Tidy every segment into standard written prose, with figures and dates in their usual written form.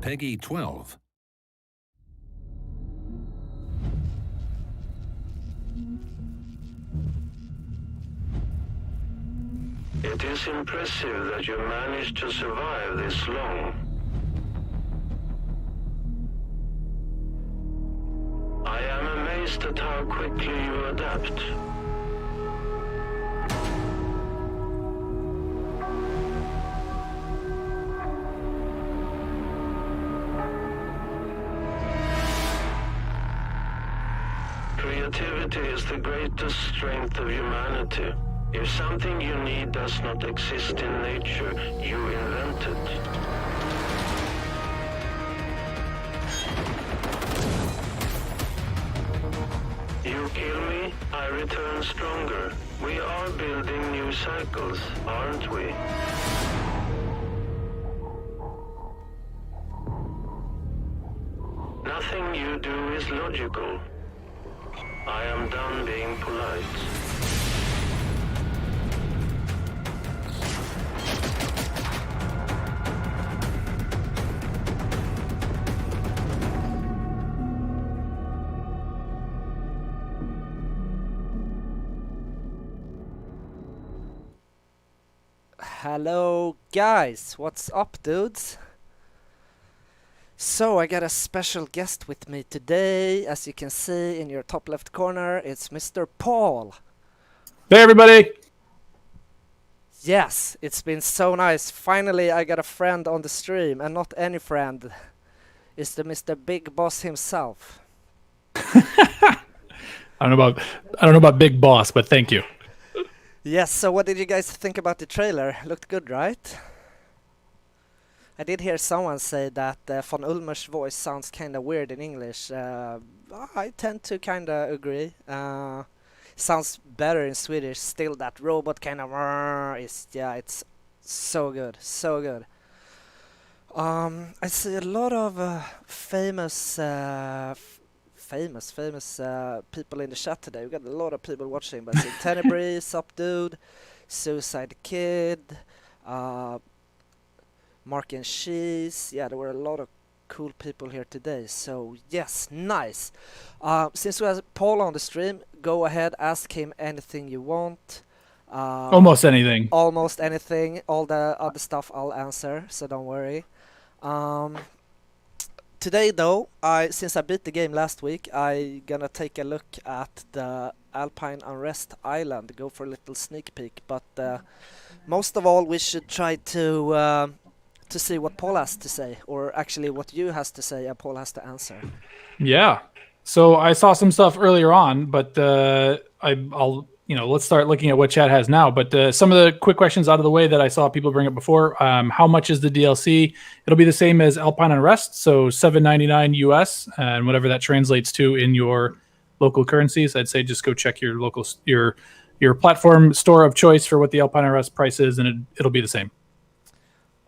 Peggy 12. It is impressive that you managed to survive this long. I am amazed at how quickly you adapt. Creativity is the greatest strength of humanity. If something you need does not exist in nature, you invent it. You kill me, I return stronger. We are building new cycles, aren't we? Nothing you do is logical. I am done being polite. Hello guys, what's up dudes? So I got a special guest with me today. As you can see in your top left corner, it's Mr. Paul. Hey everybody! Yes, it's been so nice. Finally I got a friend on the stream, and not any friend. It's the Mr. Big Boss himself. I don't know about Big Boss, but thank you. Yes, so what did you guys think about the trailer? Looked good, right? I did hear someone say that Von Olmert's voice sounds kinda weird in English. I tend to kinda agree. Sounds better in Swedish. Still, that robot kind of is, yeah, it's so good, so good. I see a lot of famous people in the chat today. We got a lot of people watching, but I see Tenebris, Sup Dude, Suicide Kid, Mark and Cheese. Yeah, there were a lot of cool people here today. So yes, nice. Since we have Paul on the stream, go ahead, ask him anything you want. Almost anything. Almost anything. All the other stuff I'll answer, so don't worry. Today though, since I beat the game last week, I gonna take a look at the Alpine Unrest Island, go for a little sneak peek. But most of all, we should try to see what Paul has to say, or actually what you has to say and Paul has to answer. Yeah. So I saw some stuff earlier on, but I'll let's start looking at what chat has now. But some of the quick questions out of the way that I saw people bring up before. How much is the DLC? It'll be the same as Alpine Unrest, so $7.99 US, and whatever that translates to in your local currencies. I'd say just go check your local your platform store of choice for what the Alpine Unrest price is, and it'll be the same.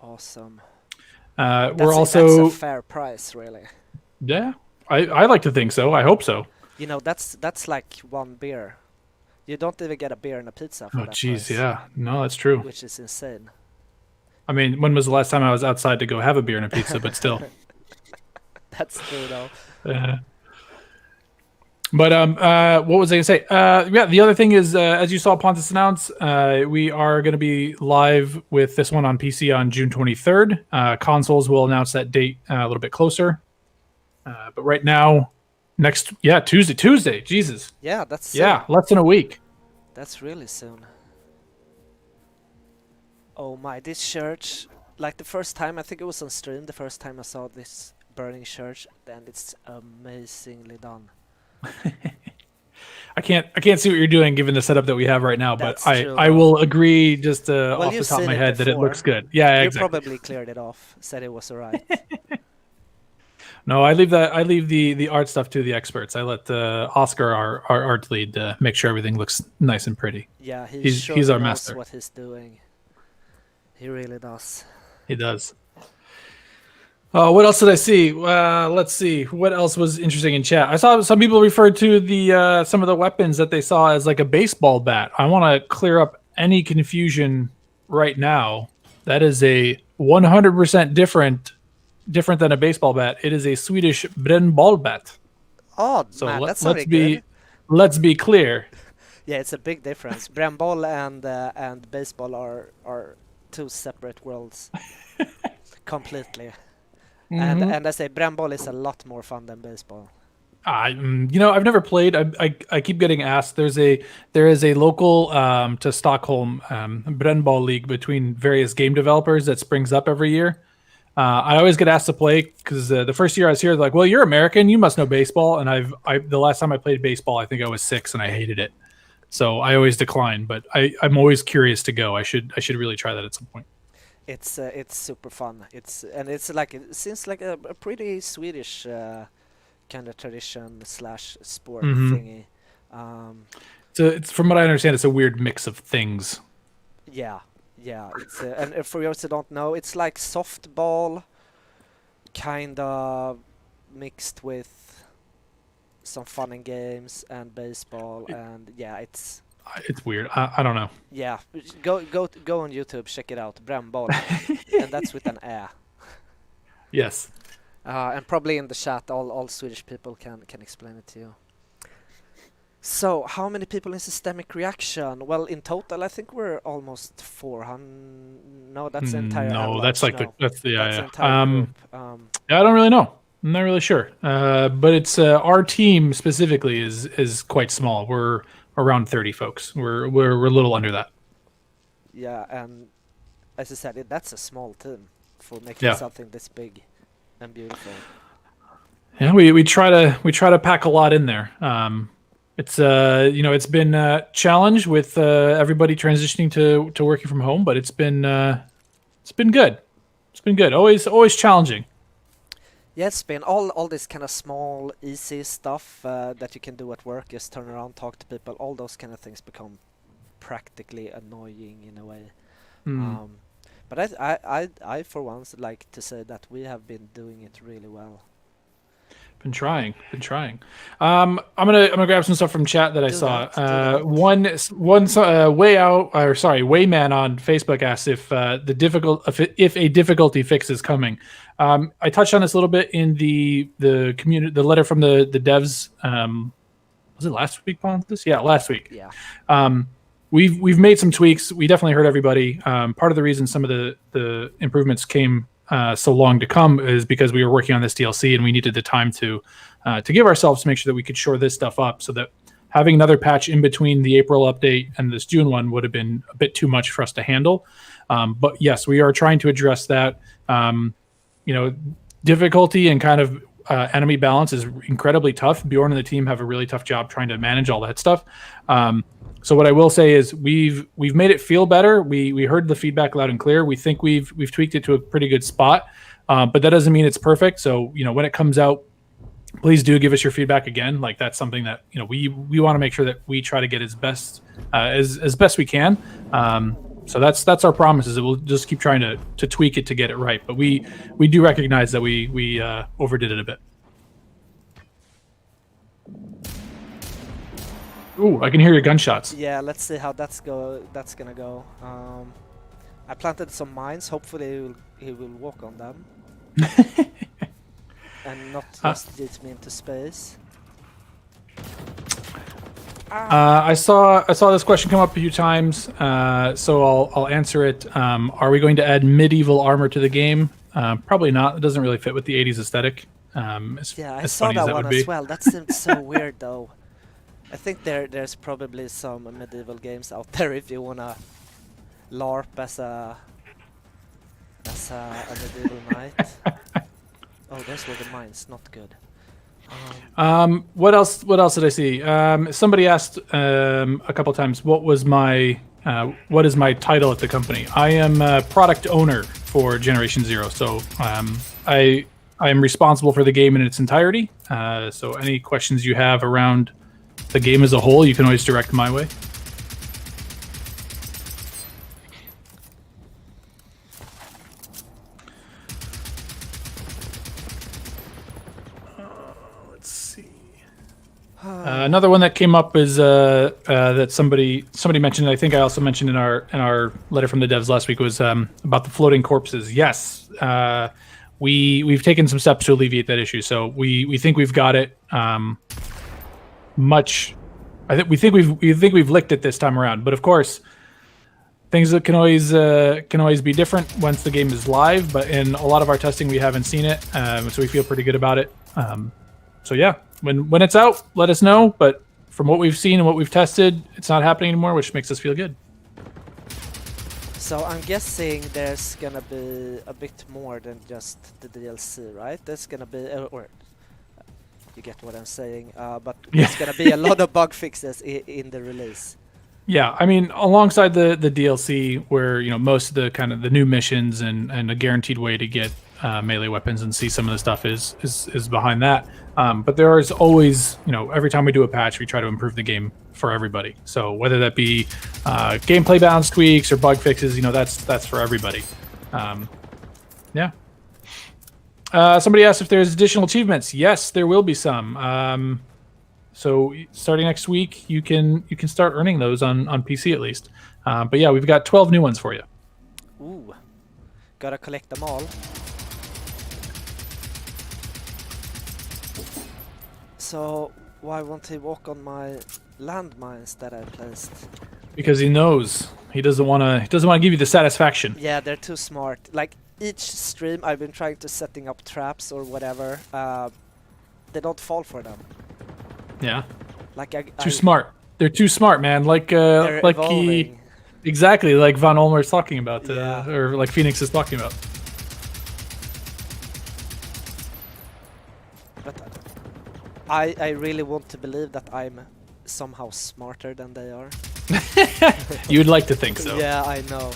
Awesome. That's that's a fair price, really. Yeah, I like to think so. I hope so. You know, that's like one beer. You don't even get a beer and a pizza for that geez, price. Yeah. No, that's true. Which is insane. I mean, when was the last time I was outside to go have a beer and a pizza, but still. That's true, though. But what was I going to say? Yeah, the other thing is, as you saw Pontus announce, we are going to be live with this one on PC on June 23rd. Consoles will announce that date a little bit closer. But right now, Tuesday. Jesus. Yeah, that's soon. Yeah, less than a week. That's really soon. Oh my, this church, like the first time, I think it was on stream, the first time I saw this burning church, then it's amazingly done. I can't see what you're doing given the setup that we have right now, That's but true, I will agree just off the top of my head that it before. looks good. Yeah, you exactly. probably cleared it off, said it was alright. No, I leave the art stuff to the experts. I let Oscar, our art lead, make sure everything looks nice and pretty. Yeah, he's our knows master. what he's doing. He really does. He does. What else did I see? Let's see. What else was interesting in chat? I saw some people refer to the some of the weapons that they saw as like a baseball bat. I want to clear up any confusion right now. That is a 100% different different than a baseball bat. It is a Swedish brännbollbat. Oh, So man, that's very good. let's be clear. Yeah, it's a big difference. Brännboll and baseball are two separate worlds. Completely. And I say brännboll is a lot more fun than baseball. I've never played. I keep getting asked. There is a local to Stockholm brännboll league between various game developers that springs up every year. I always get asked to play because the first year I was here, they're like, "Well, you're American, you must know baseball." And the last time I played baseball, I think I was 6 and I hated it, so I always decline. But I'm always curious to go. I should really try that at some point. It's super fun. It seems like a pretty Swedish kind of tradition / sport thingy. It's from what I understand, it's a weird mix of things. Yeah. It's and for those who don't know, it's like softball, kind of mixed with some fun and games and baseball, and it's weird. I don't know. Yeah, go on YouTube, check it out, brännboll, and that's with an ä. Yes. And probably in the chat, all Swedish people can explain it to you. So, how many people in Systemic Reaction? Well, in total, I think we're almost 400. No, that's the entire. No, that's like that's the entire group. I don't really know. I'm not really sure. But it's our team specifically is quite small. We're around 30 folks. We're a little under that. Yeah, and as I said, that's a small team for making something this big and beautiful. Yeah, we try to pack a lot in there. It's it's been a challenge with everybody transitioning to working from home, but it's been good. It's been good. Always challenging. Yeah, it's been all this kind of small, easy stuff that you can do at work. Just turn around, talk to people. All those kind of things become practically annoying in a way. But I for once like to say that we have been doing it really well. Been trying. I'm gonna grab some stuff from chat that I saw. Wayman on Facebook asked if if a difficulty fix is coming. I touched on this a little bit in the community, the letter from the devs. Was it last week, Pontus? Yeah, last week. Yeah. We've made some tweaks. We definitely heard everybody. Part of the reason some of the improvements came so long to come is because we were working on this DLC and we needed the time to give ourselves to make sure that we could shore this stuff up, so that having another patch in between the April update and this June one would have been a bit too much for us to handle. But yes, we are trying to address that. Difficulty and kind of enemy balance is incredibly tough. Bjorn and the team have a really tough job trying to manage all that stuff. So what I will say is we've made it feel better. We heard the feedback loud and clear. We think we've tweaked it to a pretty good spot, but that doesn't mean it's perfect. So when it comes out, please do give us your feedback again. Like, that's something that we want to make sure that we try to get as best we can. So that's our promise, is that we'll just keep trying to tweak it to get it right. But we do recognize that we overdid it a bit. Ooh, I can hear your gunshots. Yeah, let's see how that's gonna go. I planted some mines. Hopefully he will walk on them. And not just get me into space. I saw this question come up a few times, so I'll answer it. Are we going to add medieval armor to the game? Probably not. It doesn't really fit with the 80s aesthetic. I saw that one as well. That seemed so weird, though. I think there's probably some medieval games out there if you wanna LARP as a medieval knight. Oh, those were the mines. Not good. What else did I see? Somebody asked a couple times what is my title at the company. I am a product owner for Generation Zero, so I am responsible for the game in its entirety. So any questions you have around the game as a whole, you can always direct my way. Let's see. Another one that came up is that somebody mentioned. I think I also mentioned in our letter from the devs last week was about the floating corpses. Yes, we've taken some steps to alleviate that issue. So we think we've got it. We think we've licked it this time around. But of course, things that can always be different once the game is live. But in a lot of our testing, we haven't seen it, so we feel pretty good about it. So yeah, when it's out, let us know. But from what we've seen and what we've tested, it's not happening anymore, which makes us feel good. So I'm guessing there's gonna be a bit more than just the DLC, right? There's gonna be, or you get what I'm saying, but there's gonna be a lot of bug fixes in the release. Yeah, I mean, alongside the DLC, where most of the kind of the new missions and a guaranteed way to get melee weapons and see some of the stuff is behind that. But there is always, every time we do a patch, we try to improve the game for everybody. So whether that be gameplay balance tweaks or bug fixes, that's for everybody. Yeah. Somebody asked if there's additional achievements. Yes, there will be some. So starting next week, you can start earning those on PC at least. But yeah, we've got 12 new ones for you. Ooh, gotta collect them all. So why won't he walk on my landmines that I placed? Because he knows he doesn't want to give you the satisfaction. Yeah, they're too smart. Like each stream, I've been trying to setting up traps or whatever. They don't fall for them. Yeah. Like too smart. They're too smart, man. Like evolving. Exactly like Von Olmert's talking about, Yeah. Or like FNIX is talking about. But I really want to believe that I'm somehow smarter than they are. You'd like to think so. Yeah, I know.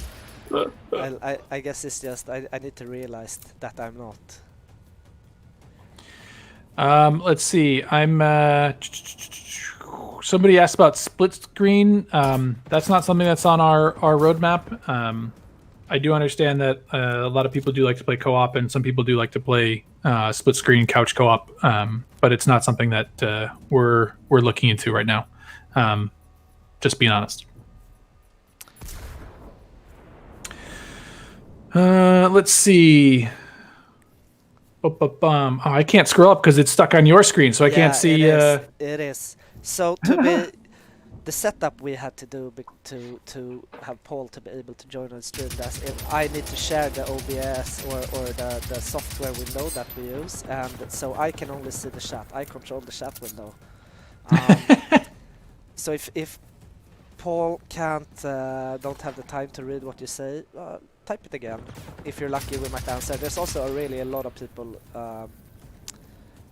I guess it's just I need to realize that I'm not. Let's see. Somebody asked about split screen. That's not something that's on our roadmap. I do understand that a lot of people do like to play co-op, and some people do like to play split screen couch co-op. But it's not something that we're looking into right now. Just being honest. Let's see. Oh, I can't scroll up because it's stuck on your screen, so I can't see. It is. So to be the setup we had to do to have Paul to be able to join on stream, that's it. I need to share the OBS or the software window that we use, and so I can only see the chat. I control the chat window. So if Paul don't have the time to read what you say, type it again. If you're lucky, we might answer. There's also a lot of people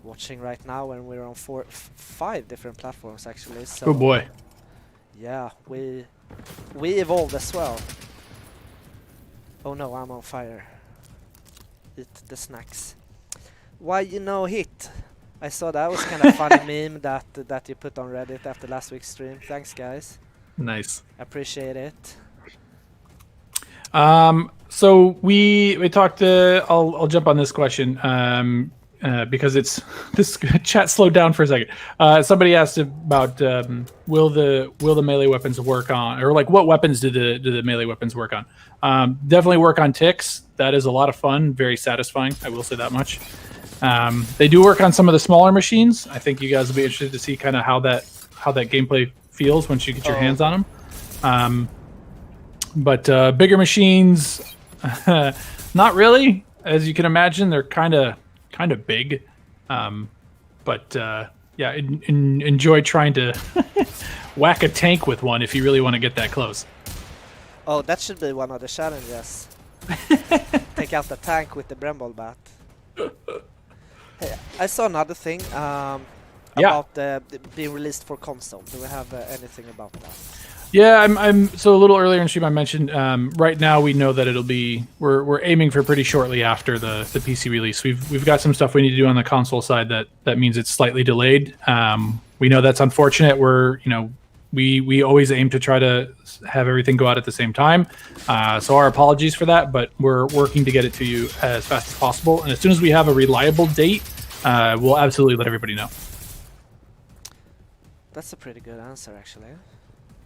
watching right now, and we're on 5 different platforms actually. So oh boy. Yeah, we evolved as well. Oh no, I'm on fire. Eat the snacks. Why hit? I saw that was kind of funny meme that you put on Reddit after last week's stream. Thanks guys. Nice. Appreciate it. So we talked. I'll jump on this question because it's this chat slowed down for a second. Somebody asked about will the melee weapons work on, or like what weapons do the melee weapons work on? Definitely work on ticks. That is a lot of fun, very satisfying. I will say that much. They do work on some of the smaller machines. I think you guys will be interested to see kind of how that gameplay feels once you get your hands on them. But bigger machines, not really. As you can imagine, they're kind of big. But yeah, enjoy trying to whack a tank with one if you really want to get that close. Oh, that should be one of the challenges. Take out the tank with the Bremball bat. Hey, I saw another thing about being released for console. Do we have anything about that? Yeah, I'm so a little earlier in stream I mentioned right now we know that we're aiming for pretty shortly after the PC release. We've got some stuff we need to do on the console side that means it's slightly delayed. We know that's unfortunate. We always aim to try to have everything go out at the same time. So our apologies for that, but we're working to get it to you as fast as possible. And as soon as we have a reliable date, we'll absolutely let everybody know. That's a pretty good answer, actually.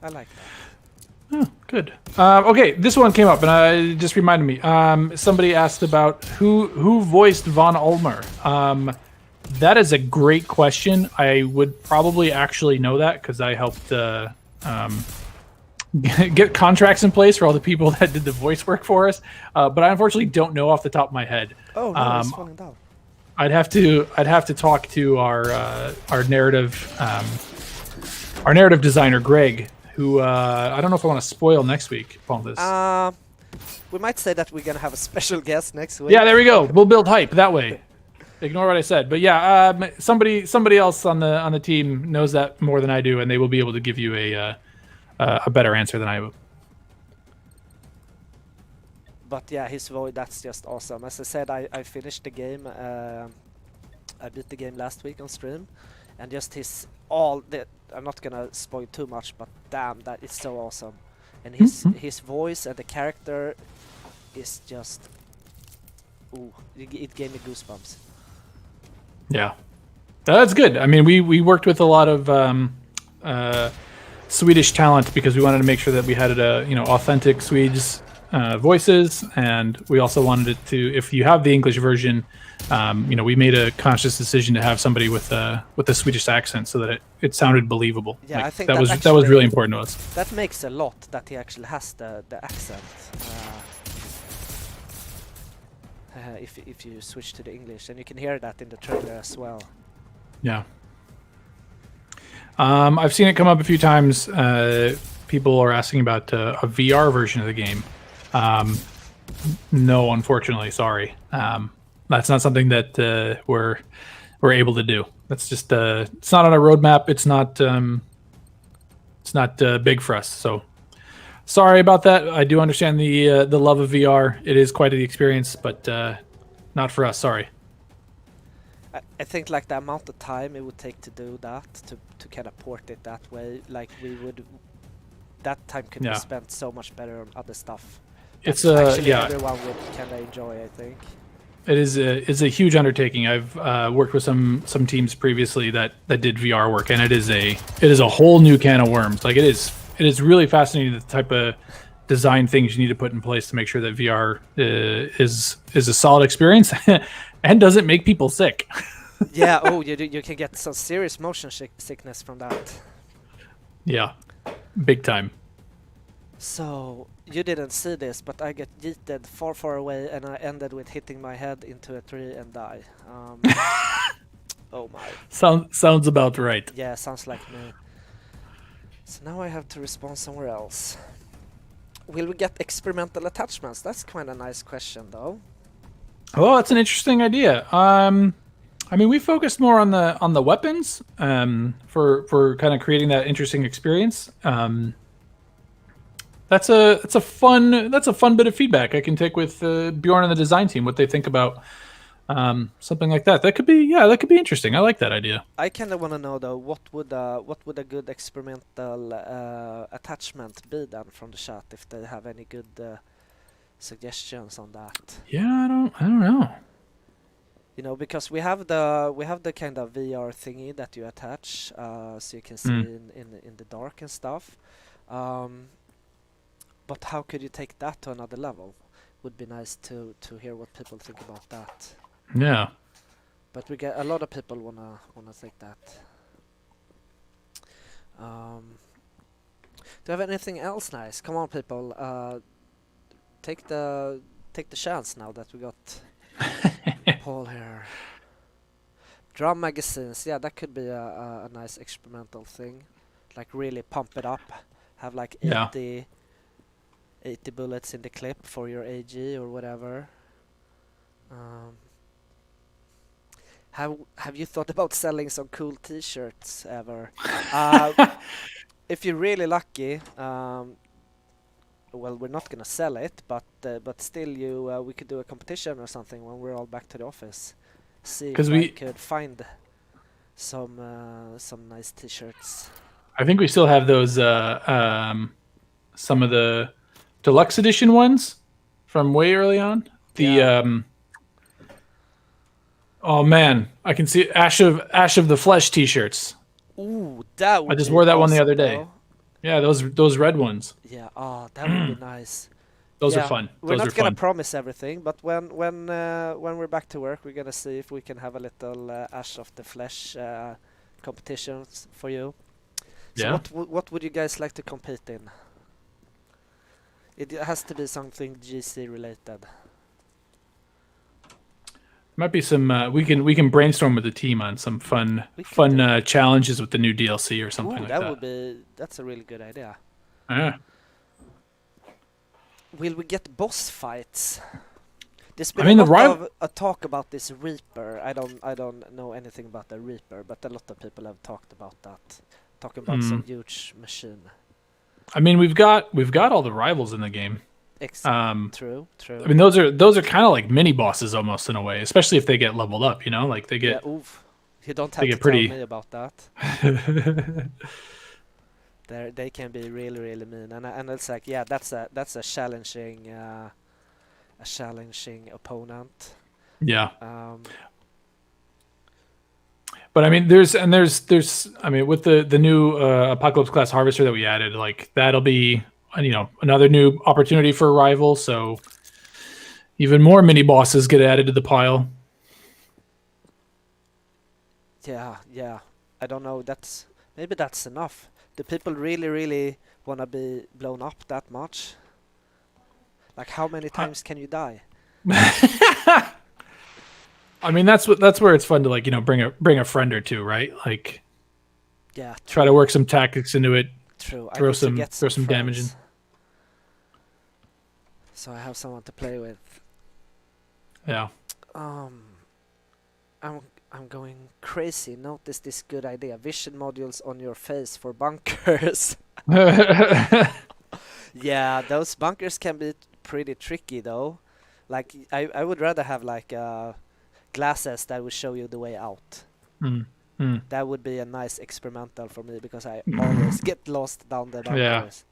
I like that. Oh, good. Okay, this one came up, and it just reminded me. Somebody asked about who voiced Von Olmert. That is a great question. I would probably actually know that because I helped get contracts in place for all the people that did the voice work for us. But I unfortunately don't know off the top of my head. Oh no, it's falling down. I'd have to talk to our narrative designer Greg, who I don't know if I want to spoil next week, Pontus. We might say that we're gonna have a special guest next week. Yeah, there we go. We'll build hype that way. Ignore what I said, but yeah, somebody else on the team knows that more than I do, and they will be able to give you a better answer than I will. But yeah, his voice, that's just awesome. As I said, I finished the game. I beat the game last week on stream, and just I'm not gonna spoil too much, but damn, that is so awesome. And his voice and the character is just, ooh, it gave me goosebumps. Yeah, that's good. I mean, we worked with a lot of Swedish talent because we wanted to make sure that we had authentic Swedes voices, and we also wanted it to. If you have the English version, we made a conscious decision to have somebody with a Swedish accent so that it sounded believable. Yeah, like, I think that was really important to us. That makes a lot that he actually has the accent. If you switch to the English, and you can hear that in the trailer as well. Yeah. I've seen it come up a few times. People are asking about a VR version of the game. No, unfortunately, sorry. That's not something that we're able to do. That's just it's not on our roadmap. It's not big for us. So sorry about that. I do understand the love of VR. It is quite the experience, but not for us. Sorry. I think like the amount of time it would take to do that, to kind of port it that way, like that time could be spent so much better on other stuff. It's everyone would kind of enjoy, I think. It is a huge undertaking. I've worked with some teams previously that did VR work, and it is a whole new can of worms. Like it is really fascinating, the type of design things you need to put in place to make sure that VR is a solid experience and doesn't make people sick. Yeah. Oh, you can get some serious motion sickness from that. Yeah, big time. So you didn't see this, but I get yeeted far away, and I ended with hitting my head into a tree and die. Oh my. Sounds about right. Yeah, sounds like me. So now I have to respawn somewhere else. Will we get experimental attachments? That's kind of a nice question, though. Oh, that's an interesting idea. I mean, we focused more on the weapons for kind of creating that interesting experience. That's a fun bit of feedback I can take with Bjorn and the design team, what they think about something like that. That could be interesting. I like that idea. I kind of want to know though, what would a good experimental attachment be then from the chat, if they have any good suggestions on that. Yeah, I don't know. You know, because we have the kind of VR thingy that you attach, so you can see in the dark and stuff. But how could you take that to another level? Would be nice to hear what people think about that. Yeah. But we get a lot of people wanna take that. Do you have anything else nice? Come on, people. Take the chance now that we got Paul here. Drum magazines, yeah, that could be a nice experimental thing. Like really pump it up. Have like 80 bullets in the clip for your AG or whatever. Have you thought about selling some cool t-shirts ever? If you're really lucky, well, we're not gonna sell it, but still, we could do a competition or something when we're all back to the office. See if we could find some nice t-shirts. I think we still have those some of the deluxe edition ones from way early on. Oh man, I can see Ash of the Flesh t-shirts. Ooh, that would I just wore that awesome, one the other day. though. Yeah, those red ones. Yeah, oh, that would be nice. Those are Yeah, fun. we're Those are not gonna fun. promise everything, but when we're back to work, we're gonna see if we can have a little Ash of the Flesh competitions for you. So Yeah. what would you guys like to compete in? It has to be something GC related. Might be some. We can brainstorm with the team on some fun We could do. challenges with the new DLC or something Ooh, like that that. would be. That's a really good idea. Yeah. Will we get boss fights? There's I been mean, a the lot rival. of a talk about this Reaper. I don't know anything about the Reaper, but a lot of people have talked about that. Talking about some huge machine. I mean, we've got all the rivals in the game. True. I mean, those are kind of like mini bosses almost in a way, especially if they get leveled up. You know, like they Yeah, get oof. You don't they have to get tell pretty. me about that. They can be really really mean, and it's like yeah, that's a challenging opponent. Yeah. Um, But I mean, there's I mean, with the new Apocalypse class Harvester that we added, like that'll be another new opportunity for a rival. So even more mini bosses get added to the pile. yeah. I don't know. Maybe that's enough. Do people really really wanna be blown up that much? Like how many times can you die? I mean, that's where it's fun to like bring a friend or two, right? Like Yeah, try to work some tactics into it, true. I throw need to some get some damage in. friends, so I have someone to play with. Yeah. Um, I'm going crazy. Notice this good idea. Vision modules on your face for bunkers. Yeah, those bunkers can be pretty tricky though. Like I would rather have like glasses that would show you the way out. Mm, mm. That would be a nice experimental for me because I always get lost down the Yeah. bunkers.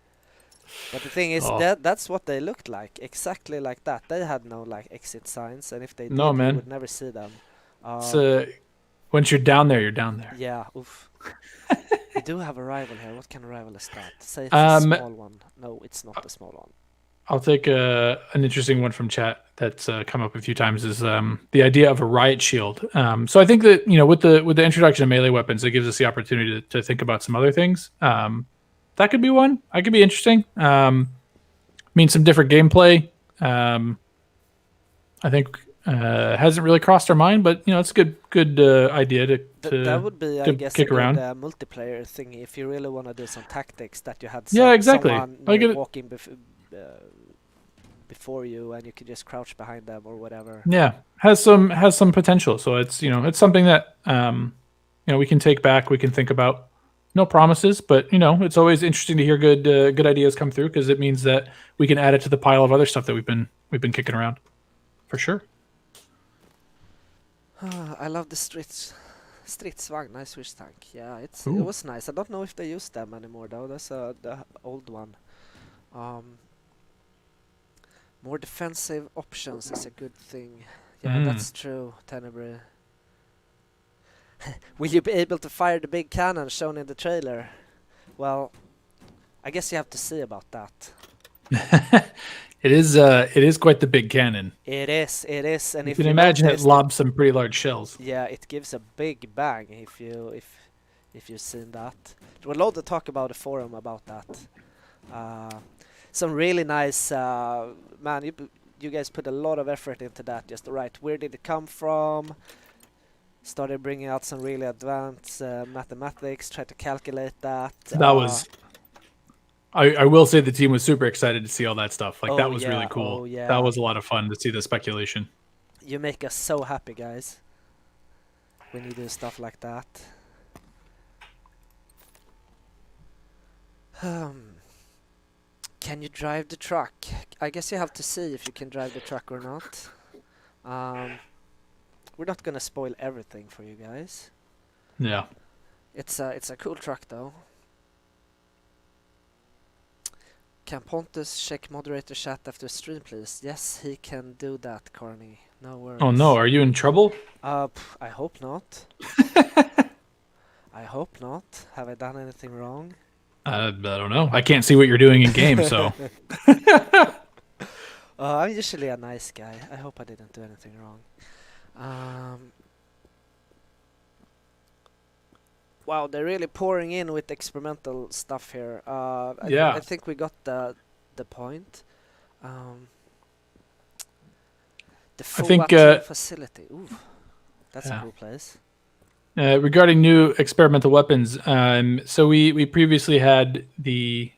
But the thing is Oh. that's what they looked like, exactly like that. They had no like exit signs, and if they No, did, you man. would never see them. It's once you're down there, you're down there. Yeah, oof. We do have a rival here. What kind of rival is that? Say it's a small one. No, it's not a small one. I'll take an interesting one from chat that's come up a few times is the idea of a riot shield. So I think that with the introduction of melee weapons, it gives us the opportunity to think about some other things. That could be one. I could be interesting. I mean, some different gameplay. I think hasn't really crossed our mind, but it's a good idea to That would be, I guess, a kick good around. Multiplayer thing if you really want to do some tactics. That you had Yeah, exactly. someone I get it. walking before you, and you could just crouch behind them or whatever. Yeah, has some potential. So it's it's something that we can take back. We can think about. No promises, but it's always interesting to hear good ideas come through because it means that we can add it to the pile of other stuff that we've been kicking around, for sure. I love the Stridsvagn, nice Swiss tank. Yeah, it Ooh. was nice. I don't know if they use them anymore though. That's the old one. More defensive options is a good thing. Yeah, that's true, Tenebrae. Will you be able to fire the big cannon shown in the trailer? Well, I guess you have to see about that. It is quite the big cannon. It is, and You if can you imagine it noticed, lobs some pretty large shells. yeah, it gives a big bang if you've seen that. There was a lot of talk about the forum about that. Some really nice, man. You guys put a lot of effort into that. Just right. Where did it come from? Started bringing out some really advanced mathematics. Tried to calculate that. That was. I will say the team was super excited to see all that stuff. Like that was really cool. Oh, yeah. That was a lot of fun to see the speculation. You make us so happy, guys, when you do stuff like that. Can you drive the truck? I guess you have to see if you can drive the truck or not. We're not gonna spoil everything for you guys. Yeah. It's a cool truck though. Can Pontus check moderator chat after stream, please? Yes, he can do that, Carney. No worries. Oh no, are you in trouble? I hope not. I hope not. Have I done anything wrong? I don't know. I can't see what you're doing in game, so. I'm usually a nice guy. I hope I didn't do anything wrong. Wow, they're really pouring in with experimental stuff here. Yeah. I think we got the point. The I think, Fuwa facility. Ooh, that's a yeah. cool place. Regarding new experimental weapons, so we previously had the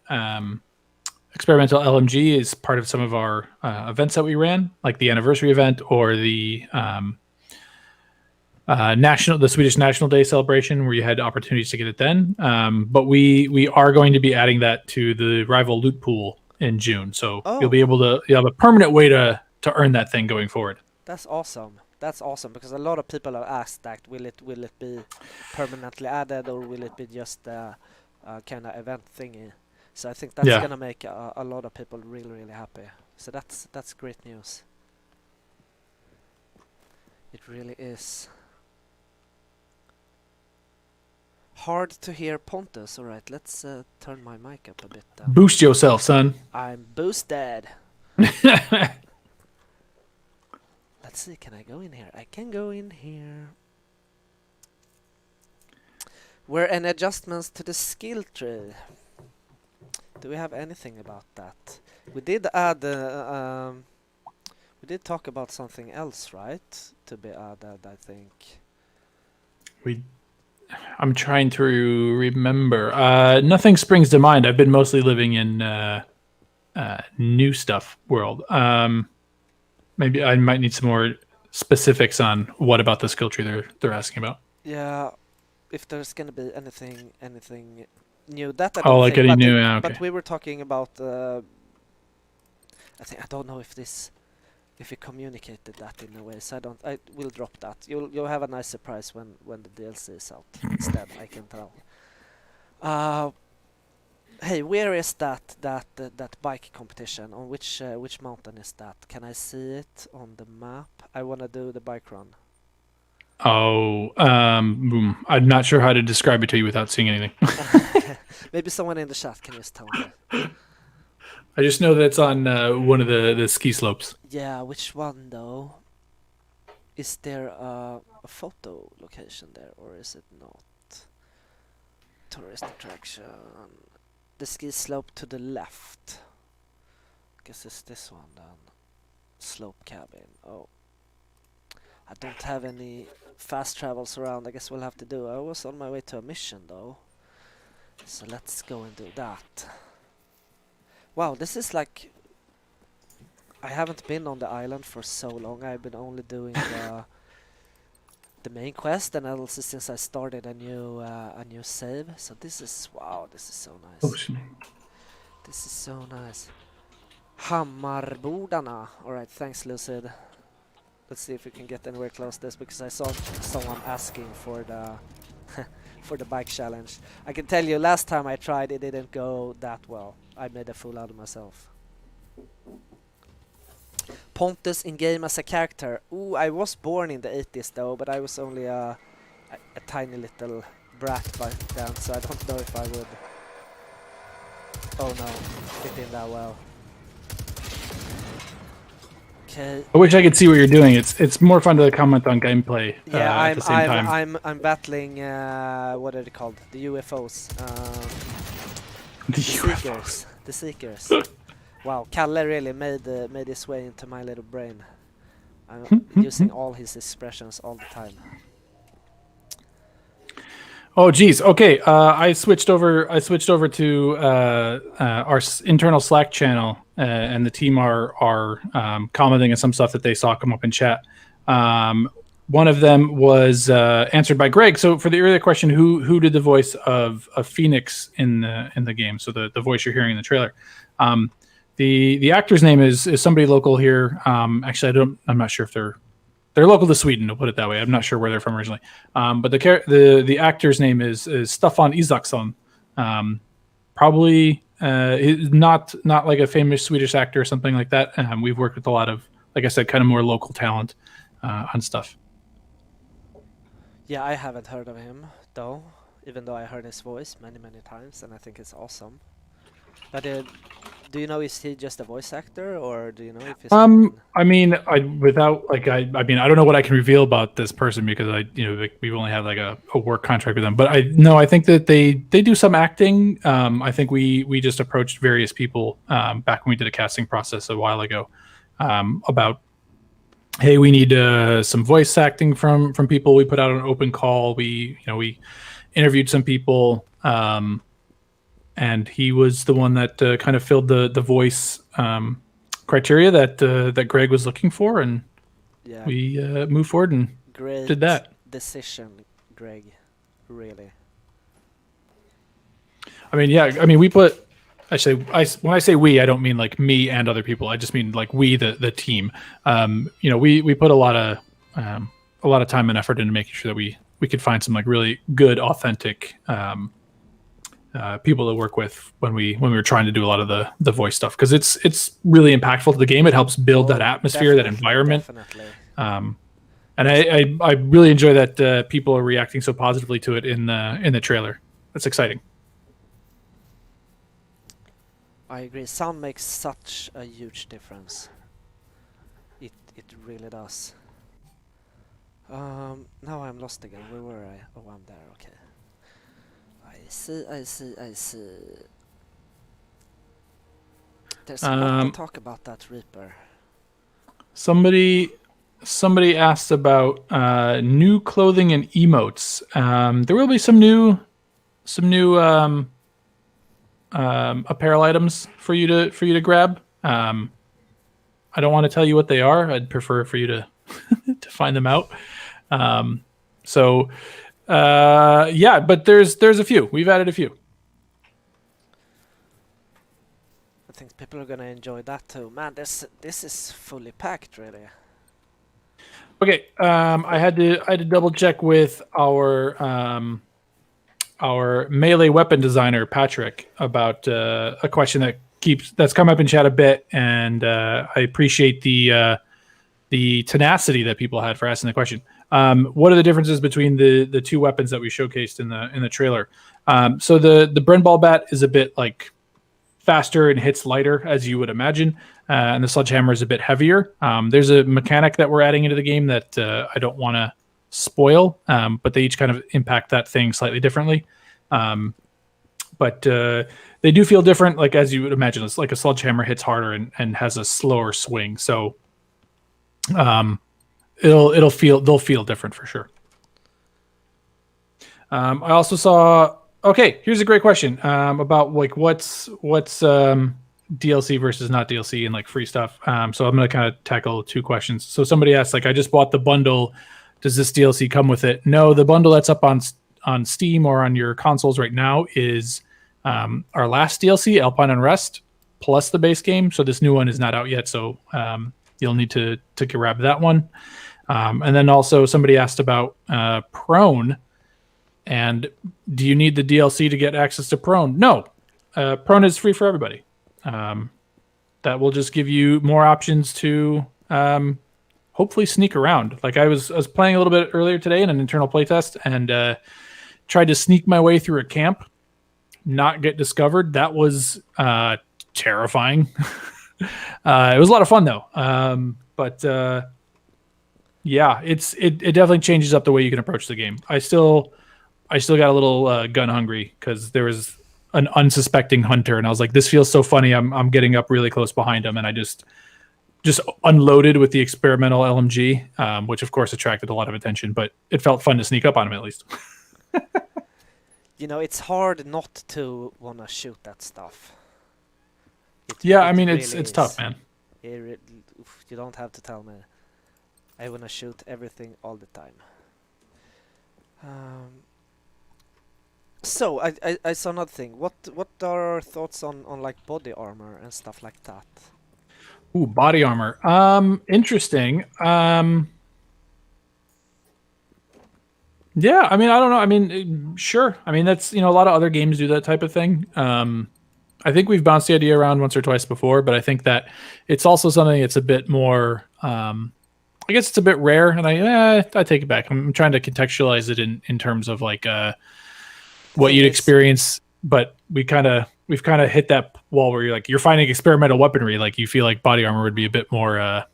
experimental LMG as part of some of our events that we ran, like the anniversary event or the Swedish National Day celebration, where you had opportunities to get it then. But we are going to be adding that to the rival loot pool in June, so you'll have a permanent way to earn that thing going forward. That's awesome. That's awesome, because a lot of people have asked that will it be permanently added, or will it be just a kind of event thingy? So I think that's gonna make a lot of people really happy. So that's great news. It really is. Hard to hear Pontus. All right, let's turn my mic up a bit then. Boost yourself, son. I'm boosted. Let's see, can I go in here? I can go in here. Were any adjustments to the skill tree? Do we have anything about that? We did add... we did talk about something else, right? To be added, I think. I'm trying to remember. Nothing springs to mind. I've been mostly living in new stuff world. Maybe I might need some more specifics on what about the skill tree they're asking about. Yeah, if there's gonna be anything new, that I don't like think, any new, yeah, okay. But we were talking about. I don't know if you communicated that in a way, so I will drop that. You'll have a nice surprise when the DLC is out instead. I can tell. Hey, where is that bike competition? On which mountain is that? Can I see it on the map? I wanna do the bike run. Oh, I'm not sure how to describe it to you without seeing anything. Maybe someone in the chat can just tell me. I just know that it's on one of the ski slopes. Yeah, which one though? Is there a photo location there, or is it not? Tourist attraction. The ski slope to the left. Guess it's this one then. Slope cabin. Oh. I don't have any fast travels around. I guess we'll have to do. I was on my way to a mission though. So let's go and do that. Wow, this is like... I haven't been on the island for so long. I've been only doing the main quest, and also since I started a new save. So this is... Wow, this is so nice. Oh, shit. This is so nice. Hammarbordarna. Alright, thanks Lucid. Let's see if we can get anywhere close to this, because I saw someone asking for the for the bike challenge. I can tell you, last time I tried, it didn't go that well. I made a fool out of myself. Pontus in game as a character. Ooh, I was born in the 80s though, but I was only a tiny little brat back then, so I don't know if I would... Oh no, fit in that well. Okay. I wish I could see what you're doing. It's more fun to comment on gameplay. Yeah, at the same time. I'm battling what are they called? The UFOs. The UFOs. The Seekers. Wow, Kalle really made his way into my little brain. I'm using all his expressions all the time. Oh geez. Okay. I switched over to our internal Slack channel, and the team are commenting on some stuff that they saw come up in chat. One of them was answered by Greg. So for the earlier question, who did the voice of FNIX in the game? So the voice you're hearing in the trailer. The actor's name is somebody local here. Actually, I'm not sure if they're local to Sweden. To put it that way, I'm not sure where they're from originally. But the actor's name is Staffan Isaksson. Probably not like a famous Swedish actor or something like that. We've worked with a lot of, like I said, kind of more local talent on stuff. Yeah, I haven't heard of him though. even though I heard his voice many times, and I think it's awesome. But do you know, is he just a voice actor, or do you know if he's I mean, I mean, I don't know what I can reveal about this person because we've only had like a work contract with them. But I think that they do some acting. I think we just approached various people back when we did a casting process a while ago about, hey, we need some voice acting from people. We put out an open call. We interviewed some people, and he was the one that kind of filled the voice criteria that Greg was looking for, and we moved forward and did that. Decision, Greg, really. I mean, yeah. I mean, we put. Actually, when I say we, I don't mean like me and other people. I just mean like we, the team. We put a lot of time and effort into making sure that we could find some like really good, authentic people to work with when we were trying to do a lot of the voice stuff, because it's really impactful to the game. It helps build that atmosphere, that environment. Definitely. And I really enjoy that people are reacting so positively to it in the trailer. That's exciting. I agree. Sound makes such a huge difference. It really does. Now I'm lost again. Where were I? Oh, I'm there. Okay. I see. There's a lot to talk about that Reaper. Somebody asked about new clothing and emotes. There will be some new apparel items for you to grab. I don't want to tell you what they are. I'd prefer for you to to find them out. But there's a few. We've added a few. I think people are gonna enjoy that too. Man, this is fully packed, really. Okay, I had to double check with our melee weapon designer Patrick about a question that's come up in chat a bit, and I appreciate the tenacity that people had for asking the question. What are the differences between the two weapons that we showcased in the trailer? So the Brenball bat is a bit like faster and hits lighter, as you would imagine, and the sledgehammer is a bit heavier. There's a mechanic that we're adding into the game that I don't want to spoil, but they each kind of impact that thing slightly differently. But they do feel different, like as you would imagine. It's like a sledgehammer hits harder and has a slower swing, so they'll feel different for sure. I also saw. Okay, here's a great question about like what's DLC versus not DLC and like free stuff. So I'm gonna kind of tackle two questions. So somebody asked, like, I just bought the bundle. Does this DLC come with it? No, the bundle that's up on Steam or on your consoles right now is our last DLC, Alpine Unrest, plus the base game. So this new one is not out yet. So you'll need to grab that one. And then also somebody asked about Prone. And do you need the DLC to get access to Prone? No. Prone is free for everybody. That will just give you more options to hopefully sneak around. Like I was playing a little bit earlier today in an internal playtest and tried to sneak my way through a camp, not get discovered. That was terrifying. It was a lot of fun though. Yeah, it definitely changes up the way you can approach the game. I still got a little gun hungry because there was an unsuspecting hunter, and I was like, "This feels so funny." I'm getting up really close behind him, and I just unloaded with the experimental LMG, which of course attracted a lot of attention. But it felt fun to sneak up on him at least. You know, it's hard not to want to shoot that stuff. I mean, really it's tough, man. You don't have to tell me. I want to shoot everything all the time. So I saw another thing. What are our thoughts on like body armor and stuff like that? Ooh, body armor. Interesting. Yeah, I mean, I don't know. I mean, sure. I mean, that's, a lot of other games do that type of thing. I think we've bounced the idea around once or twice before, but I think that it's also something that's a bit more, I guess it's a bit rare, and I take it back. I'm trying to contextualize it in terms of like what Thing you'd is- experience, but we've kind of hit that wall where you're finding experimental weaponry. Like you feel like body armor would be a bit more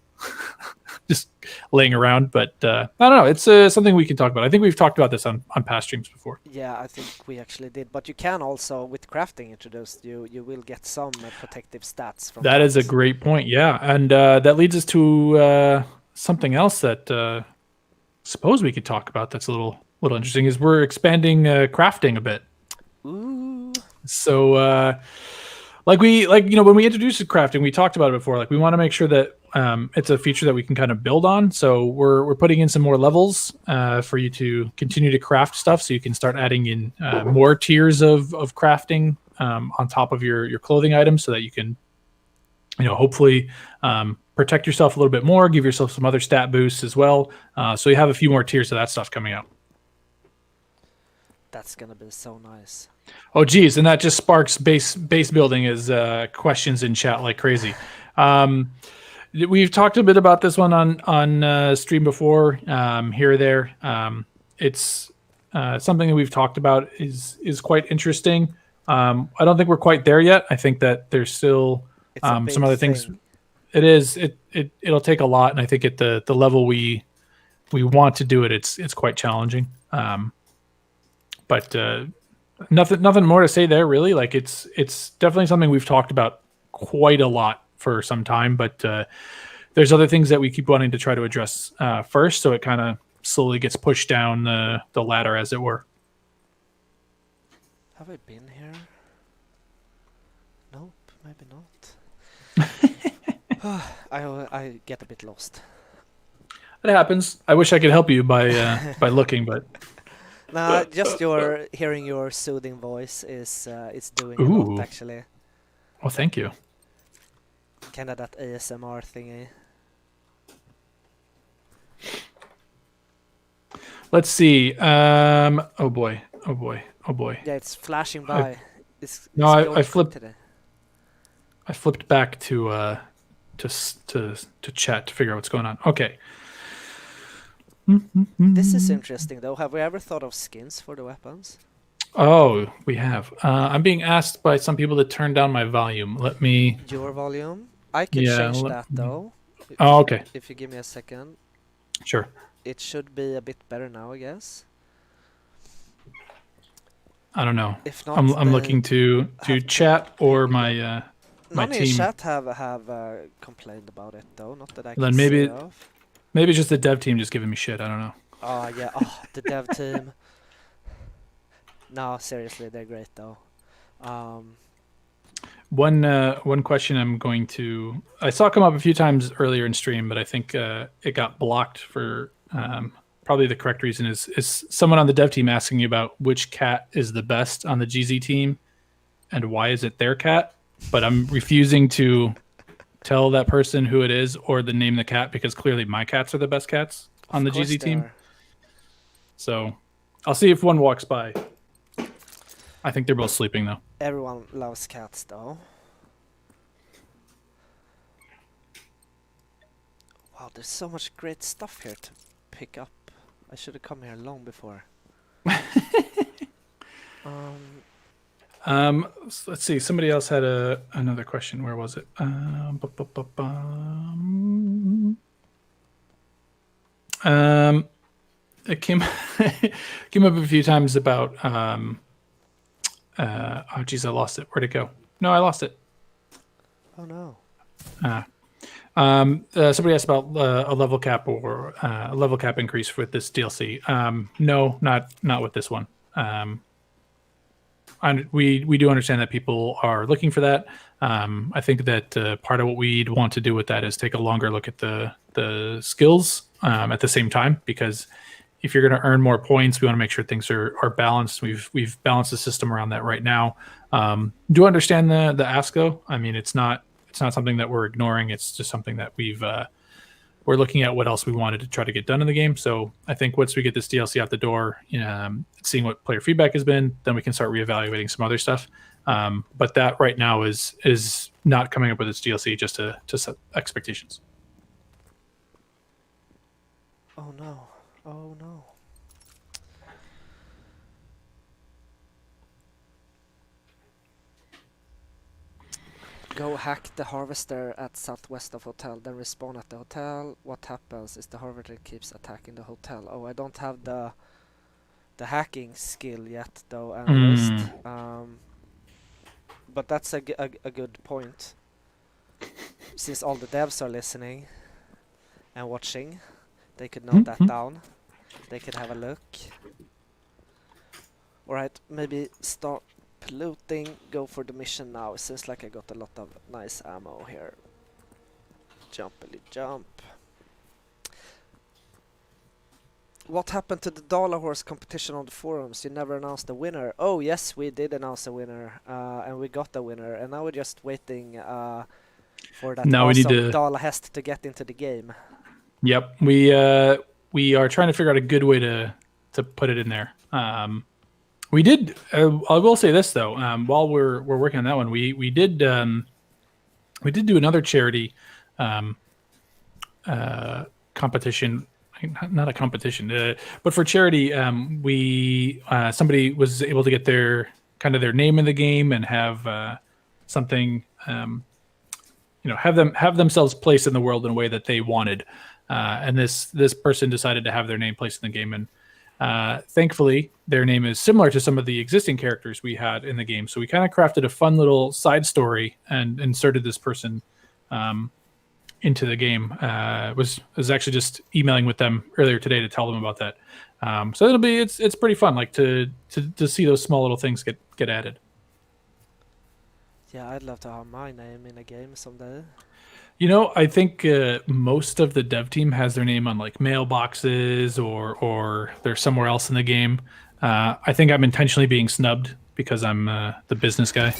just laying around. But I don't know. It's something we can talk about. I think we've talked about this on past streams before. Yeah, I think we actually did. But you can also, with crafting introduced, you will get some protective stats from That is a guns. great point. Yeah, and that leads us to something else that suppose we could talk about. That's a little interesting. Is we're expanding crafting a bit. Ooh. So, when we introduced crafting, we talked about it before. Like, we want to make sure that it's a feature that we can kind of build on. So we're putting in some more levels for you to continue to craft stuff. So you can start adding in more tiers of crafting on top of your clothing items, so that you can, hopefully protect yourself a little bit more, give yourself some other stat boosts as well. So you have a few more tiers of that stuff coming out. That's gonna be so nice. Oh, geez, and that just sparks base building as questions in chat like crazy. We've talked a bit about this one on stream before, here or there. It's something that we've talked about is quite interesting. I don't think we're quite there yet. I think that there's still It's a big some other things. thing. It is. It'll take a lot, and I think at the level we want to do it, it's quite challenging. But nothing more to say there, really. Like it's definitely something we've talked about quite a lot for some time, but there's other things that we keep wanting to try to address first, so it kind of slowly gets pushed down the ladder, as it were. Have I been here? Nope, maybe not. I get a bit lost. It happens. I wish I could help you by looking, but Nah, just hearing your soothing voice is doing a Ooh. lot, actually. well, thank you. Kinda that ASMR thingy. Let's see. Oh boy. Yeah, it's flashing by. It's I going flipped- today. I flipped back to chat to figure out what's going on. Okay. This is interesting, though. Have we ever thought of skins for the weapons? Oh, we have. I'm being asked by some people to turn down my volume. Let me. Your volume? I can Yeah, change let that, me- though. Oh, okay. If you give me a second. Sure. It should be a bit better now, I guess. I don't know. If not, I'm then looking to have- chat or my my none in team. chat have complained about it, though. Not that I can Then maybe- see of. Maybe it's just the dev team just giving me shit. I don't know. Oh, yeah. Oh, the dev team. No, seriously, they're great, though. One question I'm going to. I saw it come up a few times earlier in stream, but I think it got blocked for probably the correct reason is someone on the dev team asking you about which cat is the best on the GZ team and why is it their cat, but I'm refusing to tell that person who it is or the name of the cat, because clearly my cats are the best cats on the Of course GZ they team. are. So I'll see if one walks by. I think they're both sleeping though. Everyone loves cats, though. Wow, there's so much great stuff here to pick up. I should have come here long before. Let's see. Somebody else had another question. Where was it? It came came up a few times about. Oh, geez, I lost it. Where'd it go? No, I lost it. Oh no. Somebody asked about a level cap or a level cap increase with this DLC. No, not with this one. We do understand that people are looking for that. I think that part of what we'd want to do with that is take a longer look at the skills at the same time, because if you're going to earn more points, we want to make sure things are balanced. We've balanced the system around that right now. Do understand the ask though. I mean, it's not something that we're ignoring. It's just something that we're looking at what else we wanted to try to get done in the game. So I think once we get this DLC out the door, seeing what player feedback has been, then we can start reevaluating some other stuff. But that right now is not coming up with this DLC just to set expectations. Oh no. Oh no. Go hack the harvester at southwest of hotel, then respawn at the hotel. What happens is the harvester keeps attacking the hotel. Oh, I don't have the hacking skill yet, though, analyst. But that's a good point. Since all the devs are listening and watching, they could note that down. They could have a look. Alright, maybe start polluting, go for the mission now. It seems like I got a lot of nice ammo here. Jumpily jump. What happened to the Dollar Horse competition on the forums? You never announced the winner. Oh yes, we did announce a winner, and we got the winner, and now we're just waiting for that now awesome Dollar Hest to get into the game. Yep, we are trying to figure out a good way to put it in there. We did. I will say this though. While we're working on that one, we did do another charity competition. Not a competition, but for charity, somebody was able to get their name in the game and have something, have themselves placed in the world in a way that they wanted. And this person decided to have their name placed in the game, and thankfully their name is similar to some of the existing characters we had in the game. So we kind of crafted a fun little side story and inserted this person into the game. Was actually just emailing with them earlier today to tell them about that. So it's pretty fun, like to see those small little things get added. Yeah, I'd love to have my name in a game someday. I think most of the dev team has their name on like mailboxes or they're somewhere else in the game. I think I'm intentionally being snubbed because I'm the business guy.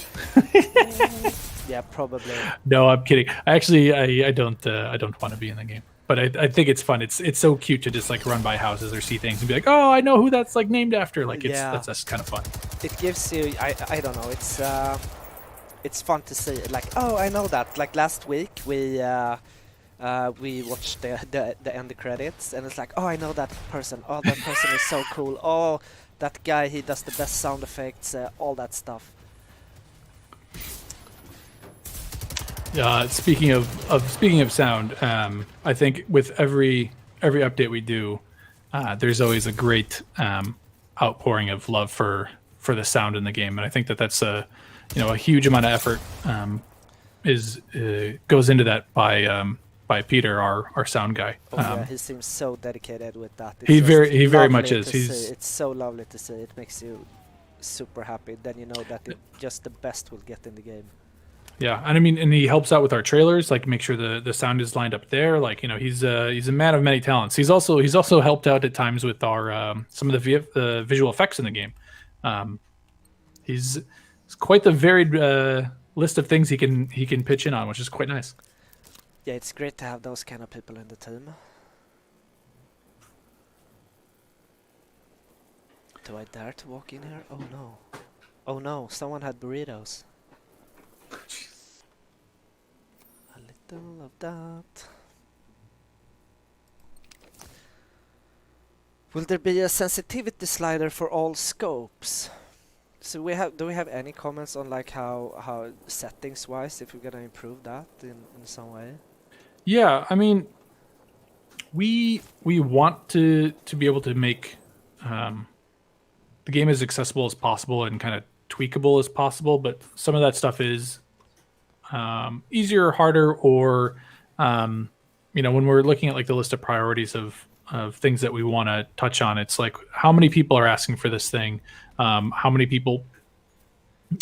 Yeah, probably. No, I'm kidding. Actually, I don't want to be in the game, but I think it's fun. It's so cute to just like run by houses or see things and be like, oh, I know who that's like named after. Like that's kind of fun. It gives you I don't know. It's fun to see. Like, oh, I know that. Like last week we watched the end credits, and it's like, oh, I know that person. Oh, that person is so cool. Oh, that guy, he does the best sound effects. All that stuff. Speaking of sound, I think with every update we do, there's always a great outpouring of love for the sound in the game, and I think that's a huge amount of effort goes into that by Peter, our sound guy. Oh, yeah, he seems so dedicated with that. He very much is. It's so lovely to see. It makes you super happy. Then you know that just the best will get in the game. Yeah, and I mean, and he helps out with our trailers, like make sure the sound is lined up there. Like, he's a man of many talents. He's also helped out at times with our some of the visual effects in the game. He's quite the varied list of things he can pitch in on, which is quite nice. Yeah, it's great to have those kind of people in the team. Do I dare to walk in here? Oh no. Oh no, someone had burritos. A little of that. Will there be a sensitivity slider for all scopes? So do we have any comments on like how settings wise, if we're gonna improve that in some way? Yeah, I mean, we want to be able to make the game as accessible as possible and kind of tweakable as possible, but some of that stuff is easier or harder, or when we're looking at like the list of priorities of things that we want to touch on, it's like how many people are asking for this thing, how many people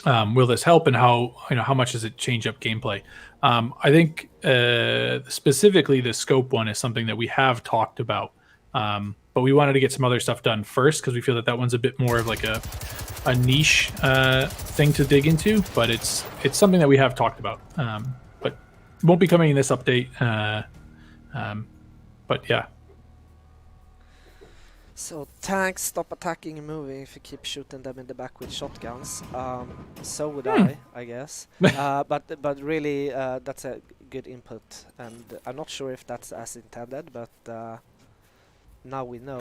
will this help, and how much does it change up gameplay. I think specifically the scope one is something that we have talked about, but we wanted to get some other stuff done first because we feel that one's a bit more of like a niche thing to dig into, but it's something that we have talked about, but won't be coming in this update. But yeah. So tanks stop attacking and moving if you keep shooting them in the back with shotguns. So would I guess. But really, that's a good input, and I'm not sure if that's as intended, but now we know.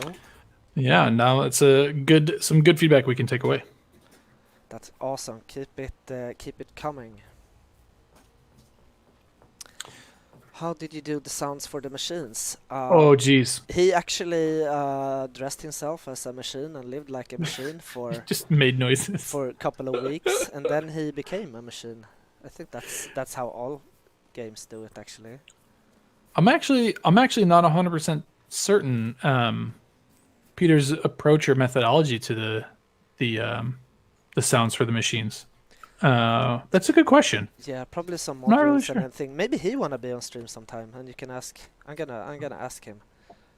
Yeah, now it's some good feedback we can take away. That's awesome. Keep it coming. How did you do the sounds for the machines? Oh, geez. He actually dressed himself as a machine and lived like a machine for Just made noises. for a couple of weeks, and then he became a machine. I think that's how all games do it, actually. I'm actually not 100% certain Peter's approach or methodology to the sounds for the machines. That's a good question. Yeah, probably some Not really modules sure. and everything. Maybe he wanna be on stream sometime, and you can ask. I'm gonna ask him.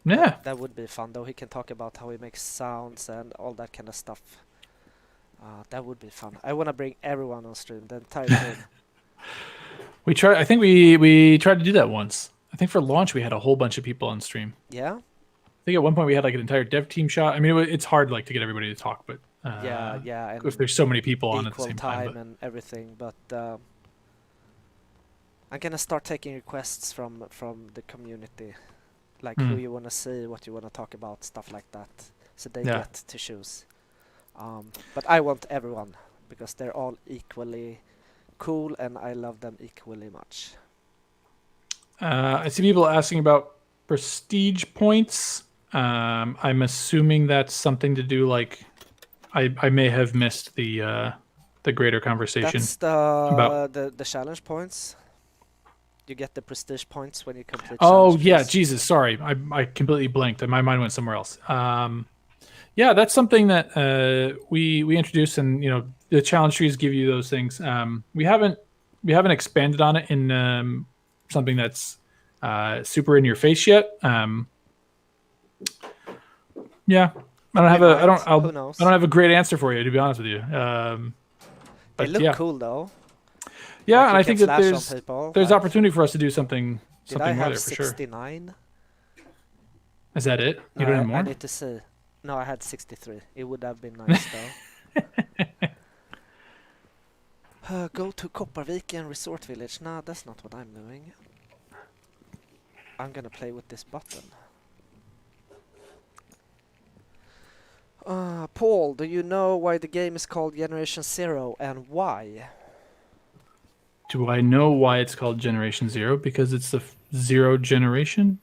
Yeah. That would be fun, though. He can talk about how he makes sounds and all that kind of stuff. That would be fun. I wanna bring everyone on stream, the entire team. I think we tried to do that once. I think for launch we had a whole bunch of people on stream. Yeah. I think at one point we had like an entire dev team shot. I mean, it's hard like to get everybody to talk, but Yeah, and if there's so many people on at the equal same time time. and everything, but I'm gonna start taking requests from the community, like who you wanna see, what you wanna talk about, stuff like that, so they get to choose. But I want everyone because they're all equally cool and I love them equally much. I see people asking about prestige points. I'm assuming that's something to do like I may have missed the greater conversation. That's about the challenge points. You get the prestige points when you complete. Oh challenge yeah, trees. Jesus, sorry, I completely blanked. My mind went somewhere else. Yeah, that's something that we introduced, and the challenge trees give you those things. We haven't expanded on it in something that's super in your face yet. Yeah, I don't have a great answer for you, to be honest with you. They But look yeah. cool though. Yeah, Like and you I can think that flash on people, there's like- opportunity for us to do something Did I more have there for sure. 69? Is that it? You No, don't have I more? need to see. No, I had 63. It would have been nice though. Go to Kopparviken Resort Village. Nah, that's not what I'm doing. I'm gonna play with this button. Paul, do you know why the game is called Generation Zero and why? Do I know why it's called Generation Zero? Because it's the zero generation?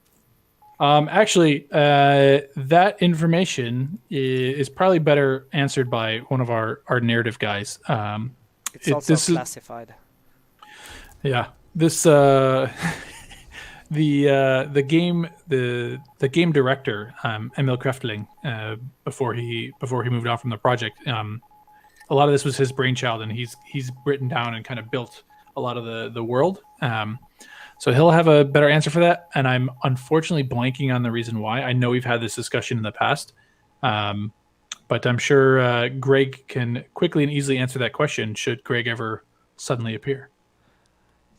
Actually, that information is probably better answered by one of our narrative guys. It's also classified. Yeah, this the game director Emil Kreftling before he moved on from the project. A lot of this was his brainchild, and he's written down and kind of built a lot of the world. So he'll have a better answer for that, and I'm unfortunately blanking on the reason why. I know we've had this discussion in the past, but I'm sure Greg can quickly and easily answer that question should Greg ever suddenly appear.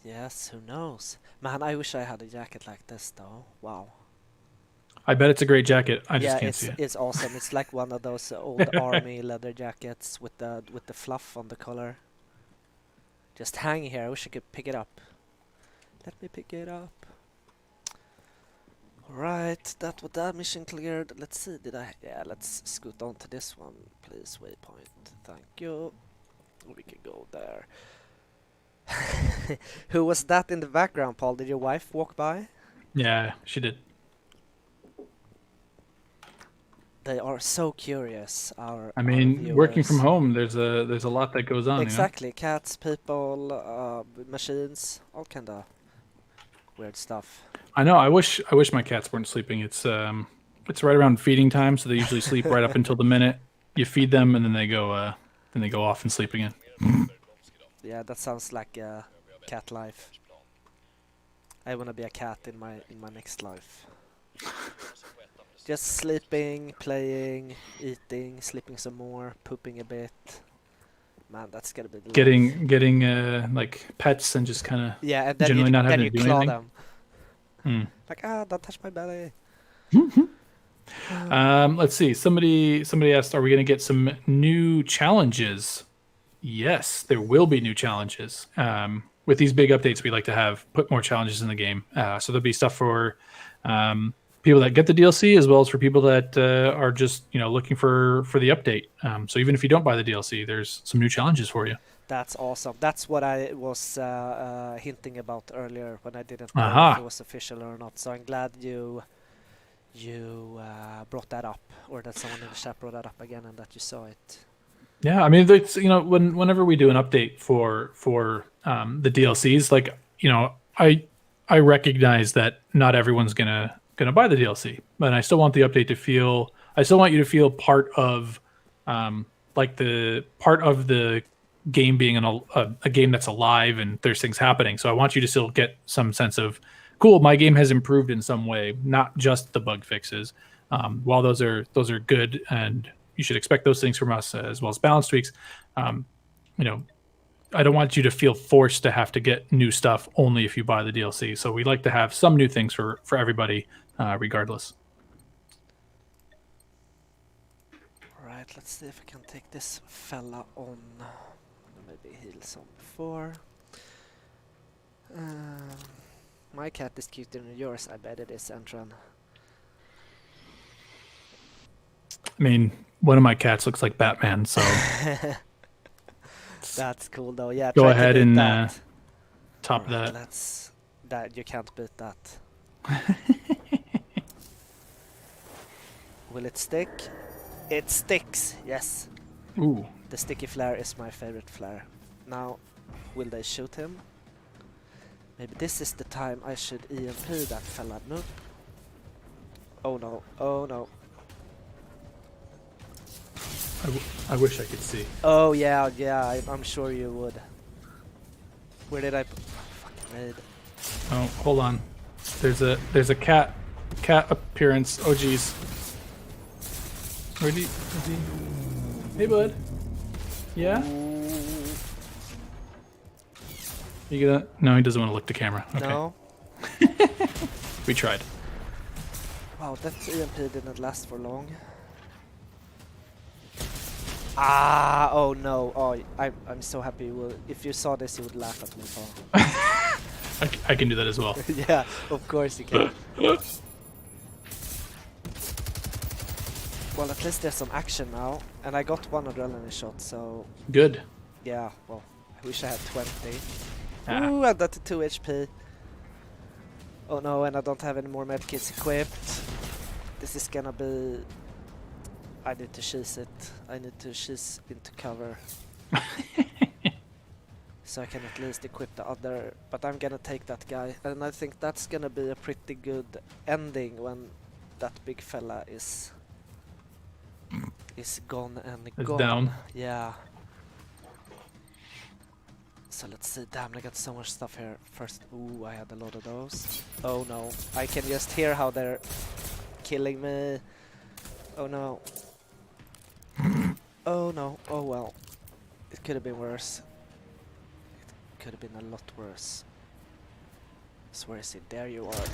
Yes, who knows? Man, I wish I had a jacket like this though. Wow. I bet it's a great jacket. I just can't see it. It's awesome. It's like one of those old army leather jackets with the fluff on the collar. Just hanging here. I wish I could pick it up. Let me pick it up. Alright, that mission cleared. Let's see, yeah, let's scoot on to this one, please. Waypoint. Thank you. We can go there. Who was that in the background, Paul? Did your wife walk by? Yeah, she did. They are so curious. I mean, working from home, there's a lot that goes on. Exactly, cats, people, machines, all kind of weird stuff. I know. I wish my cats weren't sleeping. It's right around feeding time, so they usually sleep right up until the minute you feed them, and then they go off and sleep again. Yeah, that sounds like a cat life. I wanna be a cat in my next life. Just sleeping, playing, eating, sleeping some more, pooping a bit. Man, that's gonna be the life. Getting like pets and just kind of and then generally not having you to do claw anything. them. Like, don't touch my belly. Let's see. Somebody asked, "Are we going to get some new challenges?" Yes, there will be new challenges. With these big updates, we like to put more challenges in the game. So there'll be stuff for people that get the DLC, as well as for people that are just looking for the update. So even if you don't buy the DLC, there's some new challenges for you. That's awesome. That's what I was hinting about earlier when I didn't know Aha. if it was official or not. So I'm glad you brought that up, or that someone in the chat brought that up again, and that you saw it. Yeah, I mean, it's, you know, whenever we do an update for the DLCs, like, you know, I recognize that not everyone's gonna buy the DLC, but I still want the update to feel. I still want you to feel part of, like the part of the game being a game that's alive and there's things happening. So I want you to still get some sense of, cool, my game has improved in some way, not just the bug fixes. While those are good, and you should expect those things from us, as well as balance tweaks. You know, I don't want you to feel forced to have to get new stuff only if you buy the DLC. So we like to have some new things for everybody, regardless. All right, let's see if I can take this fella on. Maybe heal some before. My cat is cuter than yours. I bet it is, Antron. I mean, one of my cats looks like Batman, so That's cool though. Yeah, go try to ahead beat and that. top Alright, that. that you can't beat that. Will it stick? It sticks. Yes. Ooh, The sticky flare is my favorite flare. Now, will they shoot him? Maybe this is the time I should EMP that fella. No. Oh no. Oh no. I wish I could see. Oh yeah, I'm sure you would. Where did I put fucking raid? Oh, hold on. There's a cat appearance. Oh geez. Where is he? Hey bud. Yeah? You gonna? No, he doesn't want to look the camera. Okay. No. We tried. Wow, that EMP didn't last for long. Ah, oh no. Oh, I'm so happy. If you saw this, you would laugh at me, Paul. I can do that as well. Yeah, of course you can. Well, at least there's some action now, and I got one adrenaline shot, so Good. yeah. Well, I wish I had 20. Ah. Ooh, I'm down to 2 HP. Oh no, and I don't have any more medkits equipped. This is gonna be... I need to cheese it. I need to cheese into cover. So I can at least equip the other, but I'm gonna take that guy, and I think that's gonna be a pretty good ending when that big fella is gone and It's gone. down. Yeah. So let's see. Damn, I got so much stuff here. First, ooh, I had a lot of those. Oh no, I can just hear how they're killing me. Oh no. Oh no. Oh well. It could have been worse. It could have been a lot worse. So where is it? There you are.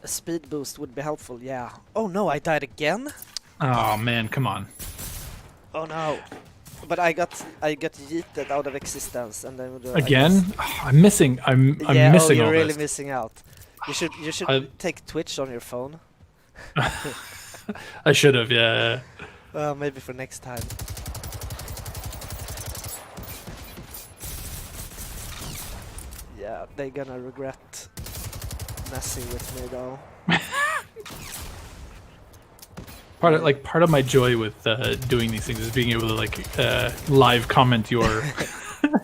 A speed boost would be helpful, yeah. Oh no, I died again? Oh man, come on. Oh no. But I got yeeted out of existence, and then Again? I'm missing. I'm yeah, missing you're all really this. missing out. You should take Twitch on your phone. I should have. Yeah. Maybe for next time. Yeah, they're gonna regret messing with me though. Part of my joy with doing these things is being able to like live comment your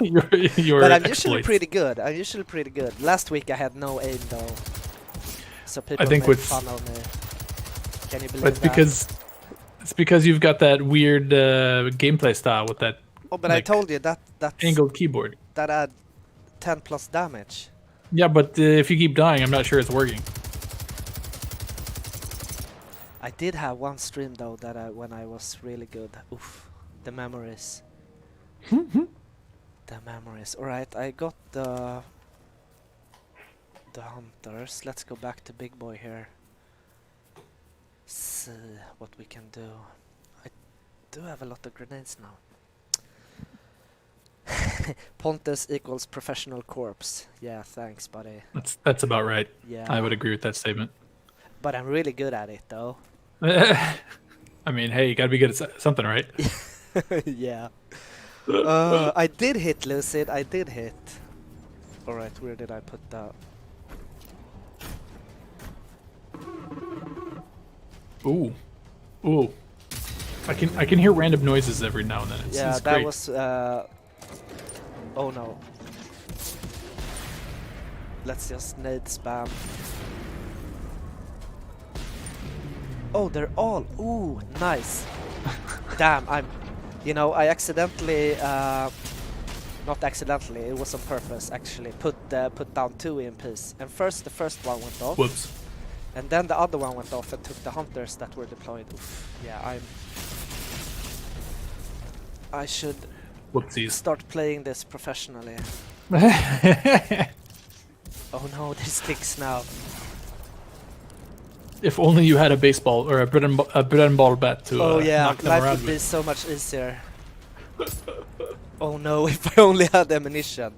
your But I'm exploits. usually pretty good. Last week I had no aim though, so people think made with- fun of me. Can you believe But that? it's because you've got that weird gameplay style with that Oh, but I like, told you that's angled keyboard. that add 10 plus damage. Yeah, but if you keep dying, I'm not sure it's working. I did have one stream though that when I was really good. Oof, the memories. The memories. All right, I got the hunters. Let's go back to big boy here. See what we can do. I do have a lot of grenades now. Pontus equals professional corpse. Yeah, thanks, buddy. That's about right. Yeah. I would agree with that statement. But I'm really good at it though. I mean, hey, you gotta be good at something, right? Yeah. I did hit Lucid. I did hit. All right, where did I put that? Ooh, ooh. I can hear random noises every now and then. It's Yeah, that great. was. Oh no. Let's just nade spam. Oh, they're all. Ooh, nice. Damn, I accidentally. Not accidentally. It was on purpose. Actually, put down 2 EMPs, and the first one went off. Whoops. And then the other one went off and took the hunters that were deployed. Oof. Yeah, I should Whoopsies. start playing this professionally. Oh no, there's sticks now. If only you had a baseball or a bread and ball bat to knock them life around would be with. so much easier. Oh no, if I only had ammunition.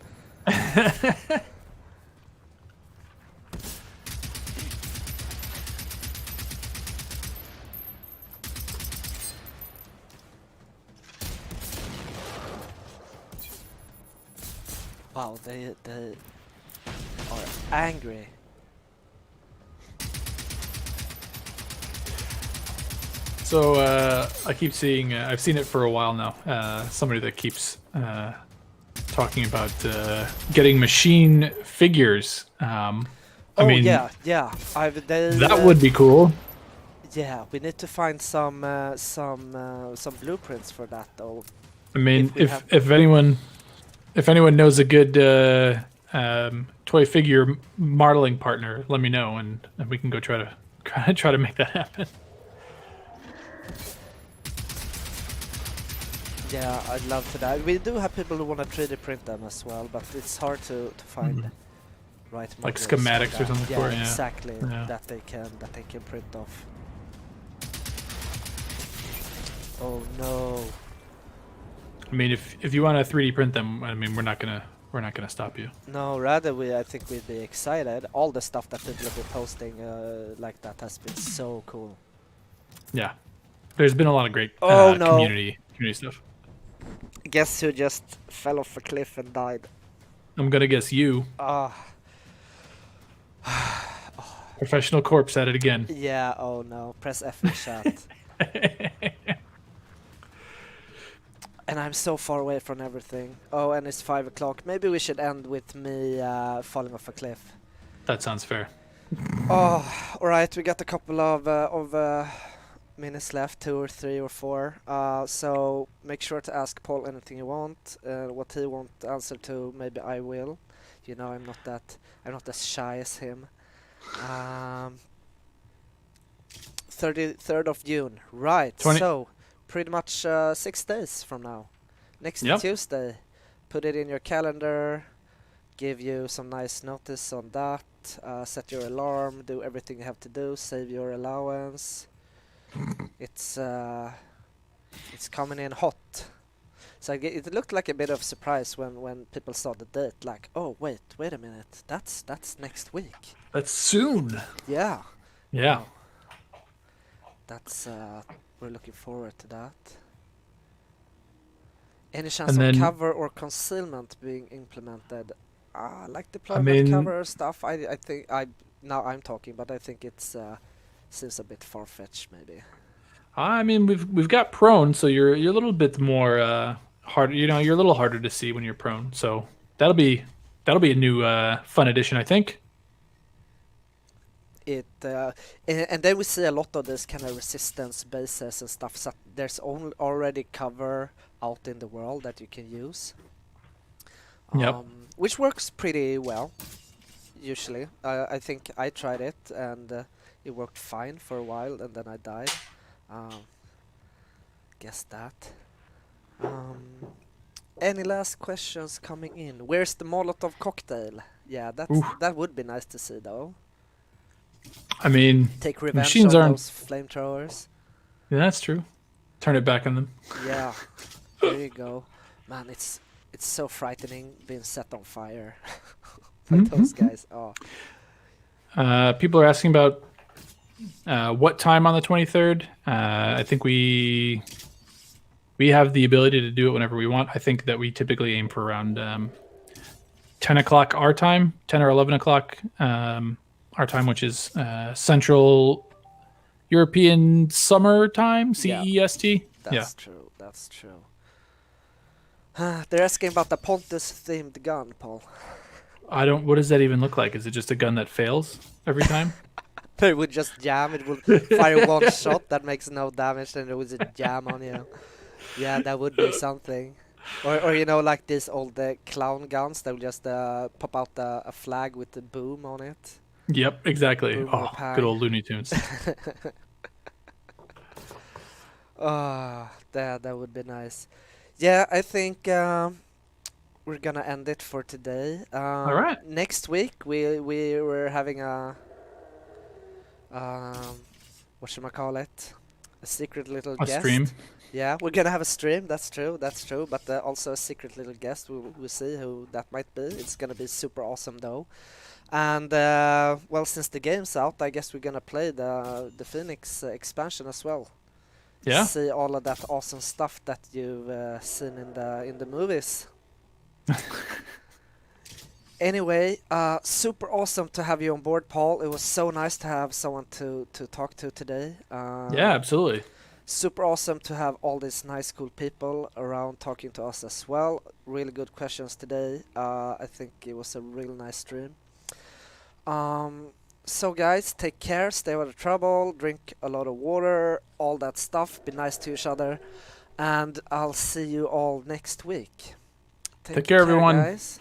Wow, they are angry. So I keep seeing. I've seen it for a while now. Somebody that keeps talking about getting machine figures. I mean, yeah. that would be cool. Yeah, we need to find some blueprints for that though. I mean, If if anyone knows a good toy figure modeling partner, let me know, and we can go try to make that happen. Yeah, I'd love to that. We do have people who want to 3D print them as well, but it's hard to find right Like modules for schematics or that. something for it, yeah. Exactly. Yeah. That they can print off. Oh no. I mean, if you want to 3D print them, I mean, we're not gonna stop you. No, rather I think we'd be excited. All the stuff that people have been posting like that has been so cool. Yeah, there's been a lot of great Oh, no. community stuff. Guess who just fell off a cliff and died? I'm gonna guess you, Ah. professional corpse, at it again. Yeah, oh no. Press F in chat. And I'm so far away from everything. Oh, and it's 5 o'clock. Maybe we should end with me falling off a cliff. That sounds fair. Oh, alright. We got a couple of minutes left, 2 or 3 or 4. So make sure to ask Paul anything you want. What he won't answer to, maybe I will. You know, I'm not as shy as him. 33rd of June. Right. 20 So pretty much 6 days from now. Next Yep. Tuesday. Put it in your calendar. Give you some nice notice on that. Set your alarm. Do everything you have to do. Save your allowance. It's coming in hot. So it looked like a bit of surprise when people saw the date. Like, oh wait a minute. That's next week. That's soon. Yeah. Yeah. That's we're looking forward to that. Any chance And of then- cover or concealment being implemented? Like deployment mean- cover stuff. I think now I'm talking, but I think it's seems a bit far-fetched maybe. I mean, we've got prone, so you're a little bit more hard. You know, you're a little harder to see when you're prone. So that'll be a new fun addition, I think. And then we see a lot of this kind of resistance bases and stuff. So there's already cover out in the world that you can use. Yep. Which works pretty well, usually. I think I tried it and it worked fine for a while, and then I died. Guess that. Any last questions coming in? Where's the Molotov cocktail? Yeah, that would be nice to see, though. I mean, Take revenge machines on aren't. those flamethrowers. Yeah, that's true. Turn it back on them. Yeah, there you go. Man, it's so frightening being set on fire by those guys. Oh, People are asking about What time on the 23rd? I think we have the ability to do it whenever we want. I think that we typically aim for around 10 o'clock our time, 10 or 11 o'clock our time, which is Central European Summer Time, CEST. That's true. That's true. They're asking about the Pontus themed gun, Paul. What does that even look like? Is it just a gun that fails every time? It would just jam. It would fire one shot that makes no damage, and it would just jam on you. Yeah, that would be something. Or you know, like these old clown guns that will just pop out a flag with the boom on it. Yep, exactly. Boom Oh, good old Looney Tunes. That would be nice. Yeah, I think we're gonna end it for today. All right. Next week we were having a whatchamacallit? A secret little A guest. stream. Yeah, we're gonna have a stream. That's true. But also a secret little guest. We'll see who that might be. It's gonna be super awesome though. And well, since the game's out, I guess we're gonna play the FNIX expansion as well. Yeah. See all of that awesome stuff that you've seen in the movies. Anyway, super awesome to have you on board, Paul. It was so nice to have someone to talk to today. Yeah, absolutely. Super awesome to have all these nice, cool people around talking to us as well. Really good questions today. I think it was a real nice stream. So guys, take care, stay out of trouble, drink a lot of water, all that stuff. Be nice to each other, and I'll see you all next week. Take care, everyone. Guys.